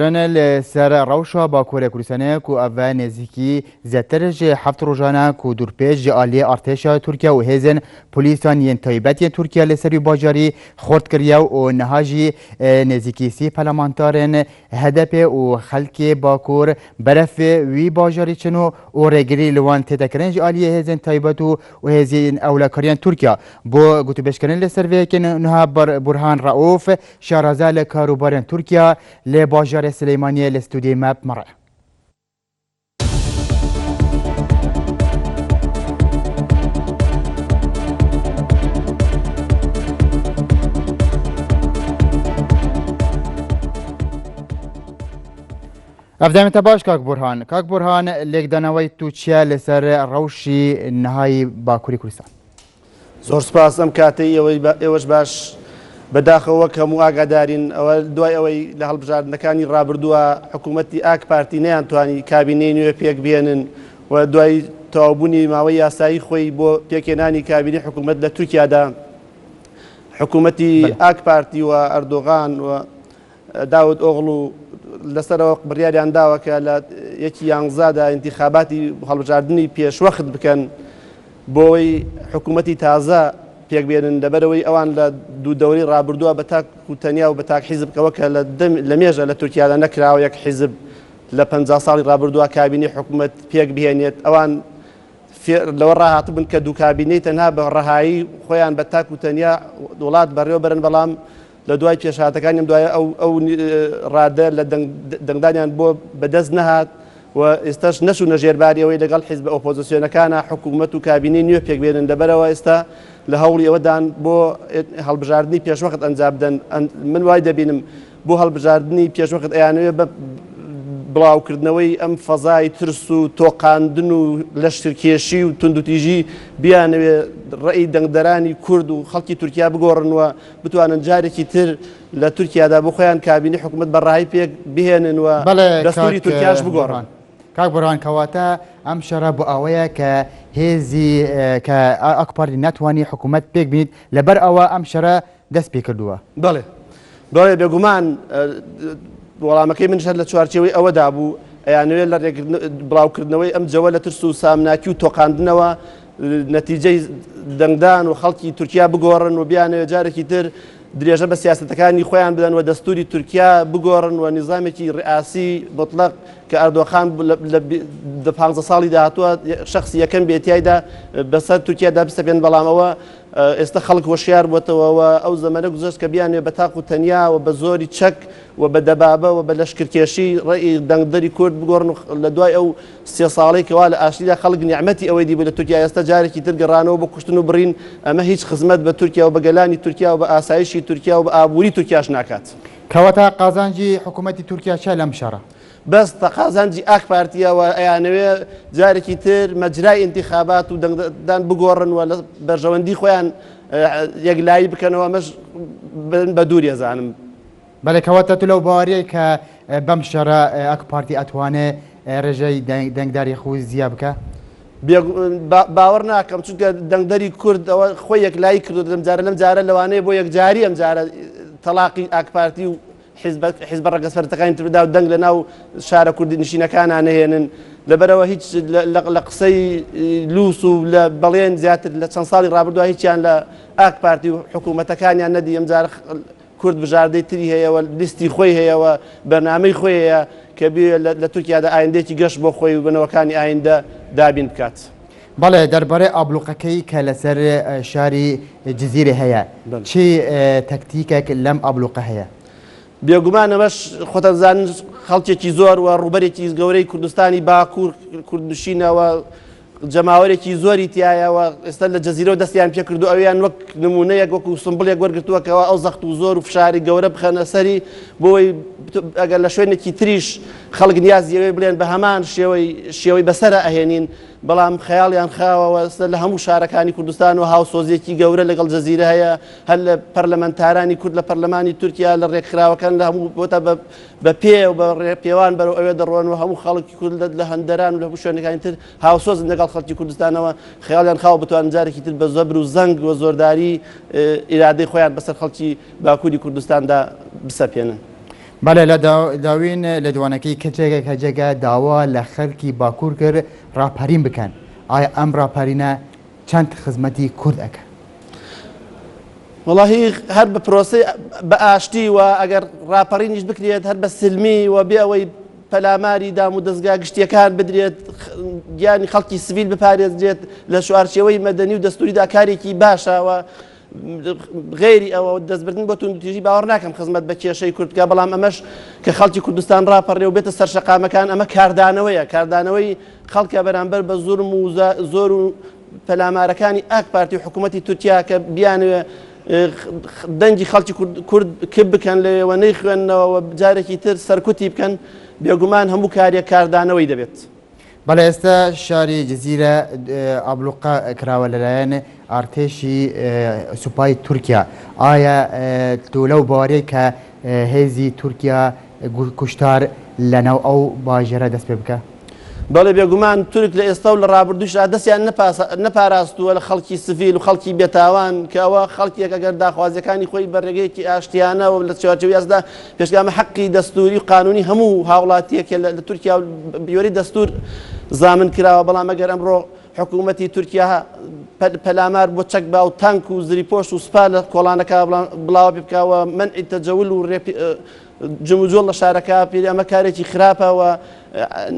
رنل سر روشا با کوره کردستان کو اول نزدیکی زترج هفت روزانه کو دورپیج عالی ارتش ترکیه و هزن پلیسان ین تایبەتی ترکیه لسری باجاری خورد کریا و نهاجی نزدیکی سی پارلمانتارن هدف و خلک باکور برف وی باجاری چنو و رگری لوان تدکرنج عالی هزن تایبەت و هزین اولکاریان ترکیه بو گوتو بشکنن لسر وکن نها برهان رؤوف شارازال کاروبارن ترکیه لباجار سليمانية لاستوديو ماب مرة. افدام تباش كاك برهان ليك دانوي توتشيا لسر روشي نهاي باكوري كردستان. زۆر سپاس ئەم کاتەی ئێوەش باش بەداخەوە کەم و ئاگادارین ئەوە دوای ئەوەی لە هەڵبژاردنەکانی ڕابردووە حکوومەتی ئاک پارتی نەیانتوانی کابینەی نوێ پێک بێنن و دوای تەواوبوونی ماوەی یاسایی خۆی بۆ پێکهێنانی کابینەی حکوومەت لە تورکیادا حکوومەتی ئاک پارتی و ئەردۆغان و داود ئۆغڵ لەسەرەوە بڕیاریان داوە کە لە 11 ئینتیخاباتی هەڵبژاردننی پێشوەخت بکەن بۆی حکوومەتی تازە پێک بێنن لەبەرەوەی ئەوان لە دوو دەوری ڕابردووە بە تاک و تەنیا و بە تاک حیزب کەوە کە لە مێژە لە تورکیادا نەکراوە یەک حیزب لە 50 ساڵی ڕابردووە کابینی حکوومەت پێک بهێنێت ئەوان لەوە ڕاهاتبوون کە دوو کابینەی تەنها بە ڕەهایی خۆیان بە تاک و تەنیا وڵات بەڕێوە بەرن بەڵام لە دوای پێشهاتەکانیان دوای ئەو ڕادە لە دەنگدانیان بۆ بەدەست نەهات و ئێستاش نەچوونە ژێرباریەوەی لەگەڵ حیزب ئۆپۆزیسیۆنەکانە حکوومەت و کابینەی نوێ پێک بێنن لەبەرەوە ئێستا لە هەوڵی ئەوەدان بۆ هەڵبژاردننی پێشوەخت ئەنجام بدەن من وای دەبینم بۆ هەڵبژاردننی پێشوەخت ئەیانوێ بە بڵاوکردنەوەی ئەم فەزای ترس و تۆقااندن و لەشترکێشی و توندوتیژی بیانەوێ ڕێی دەنگدەرانی کورد و خەڵکی تورکیا بگۆڕنەوە بتوانن جارێکی تر لە تورکیادا بۆ خۆیان کابینی حکوومەت بەڕاهی پێک بهێنن و دەستوری تورکیاش بگۆڕن. کاک بڕوان کەواتە ئەم شەڕە بۆ ئەوەیە کە هێزی کە ئەکپاری ناتوانانی حکوومەت پێک بینیت لەبەر ئەوە ئەم شەرە دەست پێ کردووە. بەڵێ بەڵێ بێگومان وەڵامەکەی منشەر لە چوارچێوەی ئەوەدا بوو ئەیانوێت لە بڵاوکردنەوەی ئەم جەوە لە ترس و سامناکی و تۆقااندنەوە نەتیجەی دەنگدان و خەڵکی تورکیا بگۆڕن و بیانەوە جارێکی تر درێژە بە سیاسەتەکانی خۆیان بدەن و دەستوری تورکیا بگۆڕن و نیزامێکی ڕئاسی مطلق کە ئەردۆخان لە 15 ساڵی داهاتووە شخصی یەکەم بێتیایدا بەسەر تورکیادا بستەبێن بەڵامەوە ئێستا خەڵک وەشیار بووەتەوە ئەو زەمانە گوزەشت کە بیانێ بە تاق و تەنیا و بە زۆری چەک و بە دەبابە و بە لەشکرکێشی ڕێی دەنگدەری کورد بگۆڕن لە دوای ئەو 3 ساڵەی کەوا لە ئاشتیدا خەڵک نیعمەتی ئەوەی دیبوو لە تورکیا ئێستا جارێکی تر گەڕانەوە بە کوشتن و بڕین ئەمە هیچ خزمەت بە تورکیا و بە گەلانی تورکیا و بە ئاسایشی تورکیا و بە ئابووری تورکیاش ناکات. کەواتە قازانجی حکوومەتی تورکیا چا لەم شەڕە؟ بەس تەقازانجی ئاک پارتیەوە ئەیانەوێ جارێکی تر مەجرای ئینتیخابات و دەنگدان بگۆڕن و لە بەرژەوەندی خۆیان یەکلایی بکەنەوە مەش بە دووری ئەزانم. بەڵێ کەواتە تو لەو باوەریەی کە بەم شەڕە ئاک پارتی ئەتوانێت ڕێژەی دەنگداری خۆی زیاد بکە؟ باوەڕ ناکەم چونکە دەنگدەری کورد ئەوە خۆی یەکلایی کردو لەم جارە لەوانەیە بۆ یەکجاری ئەم جارە تەلاقی ئاک پارتی و حیزب ڕەگەسپەرتەکانی تردا و دەنگ لە ناو شارە کوردی نشینەکانان نەهێنن لەبەرەوە هیچ لە قسەی لووس و لە بەڵێن زیاتر لە چەند ساڵی ڕابردووە هیچیان لە ئاک پارتی و حکوومەتەکانیان نەدی ئەم جارە کورد بژاردەی تری هەیەەوە لیستی خۆی هەیەەوە بەرنامەی خۆی هەیە کە لە تورکیادا ئایندێکی گەشت بۆ خۆی و بنەوەکانی ئایندە دابین بکات. بەڵێ دەربارەی ئابلوقەکەی کە لەسەر شاری جزیرە هەیە چی تەکتیکێک لەم ئابلوقە هەیە؟ بێگومان ئەمەش خۆتەزانن خەڵکێکی زۆر و ڕوبەرێکی گەورەی کوردستانی باکوور کوردنشینەوە جەماوەرێکی زۆری تایەوە ئێستا لە جەزیرە و دەستیان پێ کردو ئەویان وەک نمونەیەک وەکو سمبڵێک وەرگرتووەکەوە ئەو زەخت و زۆر و فشاری گەورە بخەنە سەری بۆی ئەگەر لە شوێنێکی تریش خەڵک نیازیەوەی بڵێن بە هەمان شێوەی بەسەرە ئەهێنین بەڵام خەیاڵیان خاوەوە لە هەموو شارەکانی کوردستان و هاوسۆزیەکی گەورە لەگەڵ جەزیرە هەیە هەر لە پەرلەمەنتارانی کورد لە پەرلەمانی تورکیا لە ڕێکخراوەکان لە هەموو بۆتە بە پێ و بە ڕێپێوان بەرەو ئەوێ دەڕۆن و هەموو خەڵکی کورد لە هەندەران و لە هەموو شوێنەکانی تر هاوسۆزن لەگەڵ خەڵکی کوردستانەوە خەیاڵیان خاوە بتوانن جارێکی تر بە زەبر و زەنگ و زۆرداری ئیرادەی خۆیان بەسەر خەڵکی باکووری کوردستاندا بسەپێنن. بەڵێ لە داوین لە دوانەکەی کەچێکێک هەجێگە داوا لە خەڵکی باکوور کرد ڕاپەرین بکەن ئایا ئەم ڕاپەرینە چەند خزمەتی کورد ئەکە؟ وڵاهی هەر بە پرۆسی بە ئاشتی و ئەگەر ڕاپەڕینیش بکرێت هەر بە سلمی و بێ ئەوەی پەلاماری دام و دەستگا گشتیەکان بدرێت گیانی خەڵکی سڤیل بپارێزرێت لە شوارچەوەی مەدەنی و دەستوریدا کارێکی باشەوە غێری ئەوە دەستبردن بۆ توندوتیژی باوەڕ ناکەم خزمەت بە کێشەی کوردکە بەڵام ئەمەش کە خەڵکی کوردستان ڕاپەڕێ و بێتە سەرشەقامەکان ئەمە کاردانەوەی خەڵکە بەرامبەر بە زۆرم و زۆر و پەلامارەکانی ئاک پارتی و حکوومەتی تورکیا کە بیانوێ دەنگی خەڵکی کورد کب بکەن لەوە نەی خوێندنەوە جارێکی تر سەرکوتی بکەن بێگومان هەموو کارێک کاردانەوەی دەبێت. بەڵێ ئێستا شاری جززیرە ئابلوقا کراوە لەلایەن ئارتێشی سوپای تورکیا ئایا تۆ لەو باوەڕەیە کە هێزی تورکیا کوشتار لەناو ئەو باژێرە دەست پێ بکە؟ بەڵێ بێگومان تورک لە ئێستا و لە ڕابردووشدا دەستیان نەپاراستووە لە خەڵکی سڤیل و خەڵکی بێتاوان کە ئەوە خەڵکیەک ئەگەر داخوازیەکانی خۆی بە ڕێگەیەکی ئاشتیانەوە لە چوارچەوەی ئەسدا پێشگامە حەقی دەستوری و قانونی هەموو هاوڵاتیەکە لە تورکیا بێوەری دەستور زامن کراوە بەڵام ئەگەر ئەمڕۆ حکوومەتی تورکیا پەلامار بۆ چەک با و تانک و زریپۆشت و سوپا لە کۆڵانەکە بڵاوە پێ بکەوە منعی تەجەول و جموجۆڵ لە شارەکە پێ ئەمە کارێکی خراپەوە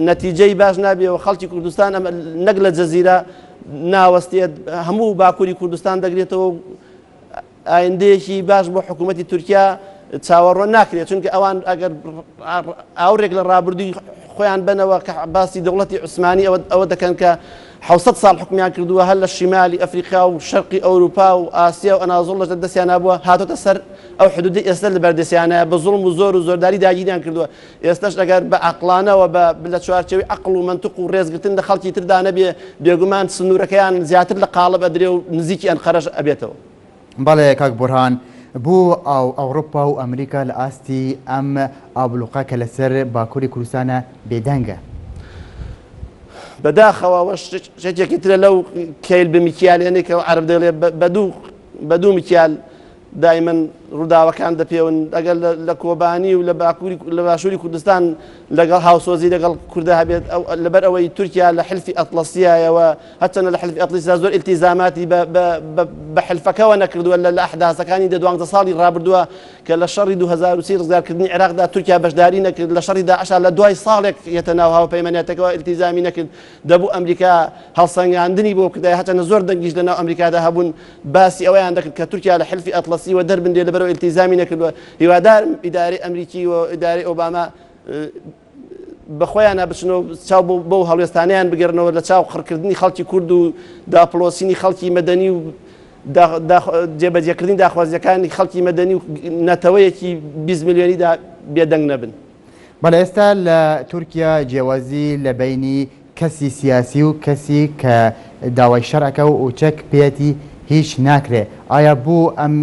نەتیجەی باش نابێەوە خەڵکی کوردستان ئەمە نەک لە جەزیرە ناوەستێت هەموو باکووری کوردستان دەگرێتەوە ئایندەیەکی باش بۆ حکوومەتی تورکیا چاوەڕۆ ناکرێت چونکە ئەوان ئەگەر ئاورێک لە ڕابردووی خۆیان بنەوە کە باسی دەوڵەتی عوسمانی ئەوە دەکەن کە 700 ساڵ حکومیان کردووە هەر لە شیمالی ئەفریقا و شەرقی ئەوروپا و ئاسیا و ئەنازۆڵ لە دەستیانە بووە هاتۆتە سەر ئەو حدودی ئێستا لە بەردەستیانە بە زوڵم و زۆر و زۆرداری داگیریان کردووە ئێستاش ئەگەر بە عەقڵانەوە لە چوارچەوەی عەقڵ و مەنتیق و ڕێزگرتن لە خەڵکی تردا نەبێ بێگومان سنوورەکەیان زیاتر لە قاڵب ئەدرێ و نزیکی ئەنقەرەش ئەبێتەوە. بەڵێ کاک بورهان بوو ئەوروپا و ئەمریکا لە ئاستی ئەم ئابلوقا کە لەسەر باکووری کوردستانە بێدەنگە بەداخەوە شتێکی ترە لەو کەیل بمکیالێنێک کە عەرب دەڵێ بەدوو مکیال دایمەن ڕووداوەکان دەپێون ئەگەر لە کۆبانی و لە باشووری کوردستان لەگەڵ هاوسۆزی لەگەڵ کوردە هەبێت لەبەر ئەوەی تورکیا لە حلفی ئەتڵەسیایەوە هەچەنە لە حلفی ئەتڵەسیا زۆر ئیلتیزاماتی بە حلفەکەوە نەکردووە لە ئەحداثەکانی 12 ساڵی ڕابردووە کە لە شەڕی 2030 ڕزگارکردنی عێراقدا تورکیا بەشداری نەکرد لە شەڕی داعش لە دوای ساڵێک یەتە ناو هاوپەیمانیەتەکەەوە ئیلتیزامی نەکرد دەبوو ئەمریکا هەڵسەنگاندنی بۆ کردای هەچەنە زۆر دەنگیش لەناو ئەمریکادا هەبوون باسی ئەوەیان دەکرد کە تورکیا لە حلفی ئەتڵەسیەوە دەربندێ لەبەرەوە ئیلتیزامی نەکردووە هیوادارم ئیدارەی ئەمریکی و ئیدارەی ئۆباما بەخۆیانە بچنەوە چاو بۆ هەڵوێستانیان بگەڕنەوە لە چاو خڕکردنی خەڵکی کورد و داپڵۆسینی خەڵکی مەدەنی و جێبەجێکردنی داخوازیەکانی خەڵکی مەدەنی و نەتەوەیەکی 20 میلیۆنیدا بێدەنگ نەبن. بەڵێ ئێستا لە تورکیا جیاوازی لە بینی کەسی سیاسی و کەسی کە داوای شەڕەکە و چەک پێەتی هیچ ناکرێ ئایا بوو ئەم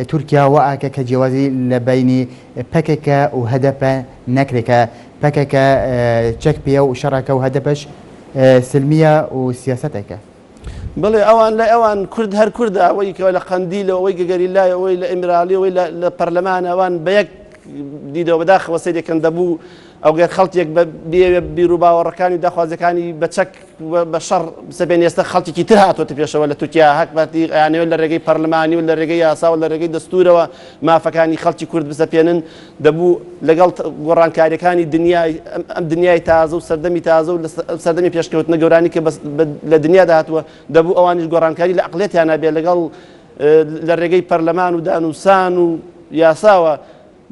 تورکیا وەکە کە جیاوازی لە بینی پەکێکە و هەدەپە نەکرێکە پەکێکە چەک پێ و شەڕەکە و هەدەپەش سلمیە و سیاسەتێکە بڵێ ئەوان لە ئەوان کورد هەر کووردە ئەوەی کەەوە لە قەندیل ئەوەی گەگەریلای ئەوەی لە ئیمرالی ئەوەی لە پەرلەمان ئەوان بە یەک دیدەوە بەداخەوە سەیرێکەکەن دەبوو ئەو گەر خەڵکێک بێ بیر و باوەڕەکانی داخوازەکانی بە چەک بە شەڕ بسەبێن ئێستا خەڵکێکی تر هاتوۆتە پێشەوە لە تورکیا هەکباتی یانەوە لە ڕێگەی پەرلەمانی و لە ڕێگەی یاسا و لە ڕێگەی دەستورەوە مافەکانی خەڵکی کورد بسەپێنن دەبوو لەگەڵ گۆڕانکاریەکانی ئەم دنیای تازە و سەردەمی تازە و سەردەمی پێشکەوتنە گەورانی کە لە دنیادا هاتووە دەبوو ئەوانیش گۆڕانکاری لە عەقڵێتیان نابێت لەگەڵ لە ڕێگەی پەرلەمان و دانووسان و یاساوە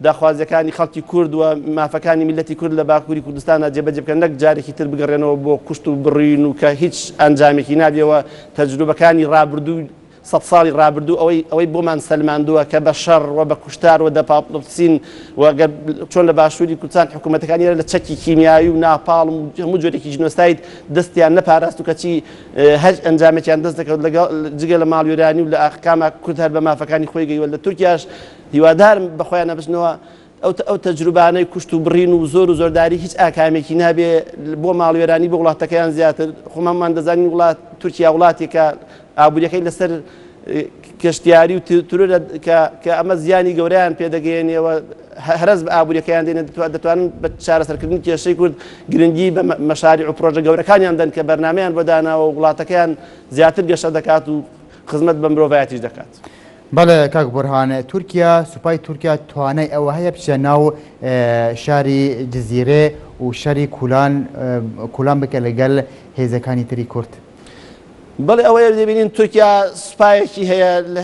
داخوازیەکانی خەڵکی کورد و مافەکانی میلەتی کورد لە باکووری کوردستانە جێبەجێ بکەن نەک جارێکی تر بگەڕێنەوە بۆ کوشت و بڕین و کە هیچ ئەنجامێکی نابێەوە تەجروبەکانی ڕابردوو 100 ساڵی ڕابردوو ئەوەی بۆمان سەلماندووە کە بە شەڕ و بە کوشتار و دەپاڵپسین وەگەر چۆن لە باشووری کوردستان حکوومەتەکانی لە چەکی کیمیایی و ناپاڵ و هەموو جۆرێکی ژنۆستایت دەستیان نەپاراست و کەچی هەر ئەنجامێکیان دەست دەکەوت جگە لە ماڵوێرانی و لە ئاحکاما کورد هەر بە مافەکانی خۆی گەیوە لە تورکیاش هیوادارم بەخۆیان نەبچنەوە ئەو تەجروبانەی کوشت و بڕین و زۆر و زۆرداری هیچ ئاکامێکی نابێ بۆ ماڵوێرانی بۆ وڵاتەکەیان زیاتر خۆمەمان دەزانین وڵات تورکیا وڵاتێکە ئابوووریەکەی لەسەر کەشتیاری و تورە کە ئەمە زیانی گەوریان پێدەگەێنێەوە هەرز بە ئابوووریەکەیان دێنێت دەتوانن بە چارەسەرکردنی کێشەی کورد گرنگی بە مەشاری و پرۆژە گەورەکانیان دەن کە بەرنمەیان بۆداناوە و وڵاتەکەیان زیاتر گەشە دەکات و خزمەت بە مرۆڤایەتیش دەکات. بەڵێ کاک بورهان تورکیا سوپای تورکیا توانای ئەوە هەیە بچە ناو شاری جزیرێ و شاری کولان بکە لەگەڵ هێزەکانی تری کورد. بەڵێ ئەوەیە دەبینین تورکیا سوپایەکی هەیە لە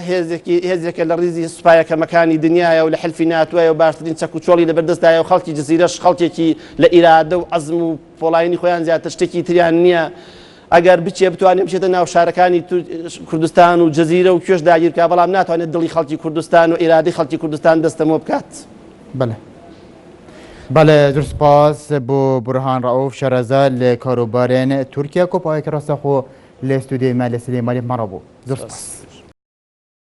هێزێکە لە ڕیزی سوپایەکەمەکانی دنیاە و لە حلفی ناتوایە و باشترین چەک و چۆڵی لەبەردەستایە و خەڵکی جزیرەش خەڵکێکی لە ئیرادە و عەزم و پۆڵاینی خۆیان زیاتر شتێکی تریان نییە. ئەگەر بچێ بتوانێت بچێتە ناو شارەکانی کوردستان و جزیرە و کوێش داگیرکە بەڵام ناتوانێت دڵی خەڵکی کوردستان و ئیرادی خەڵکی کوردستان دەستەمۆ بکات. بەڵێ زۆر سپاس بۆ بورهان ڕەئوف شەرەزە لە کاروبارên تورکیا کۆپایەکە ڕاستەخۆ لە ستودیۆی ما لە سلێمانی مەڕە بوو. زۆر سپاس.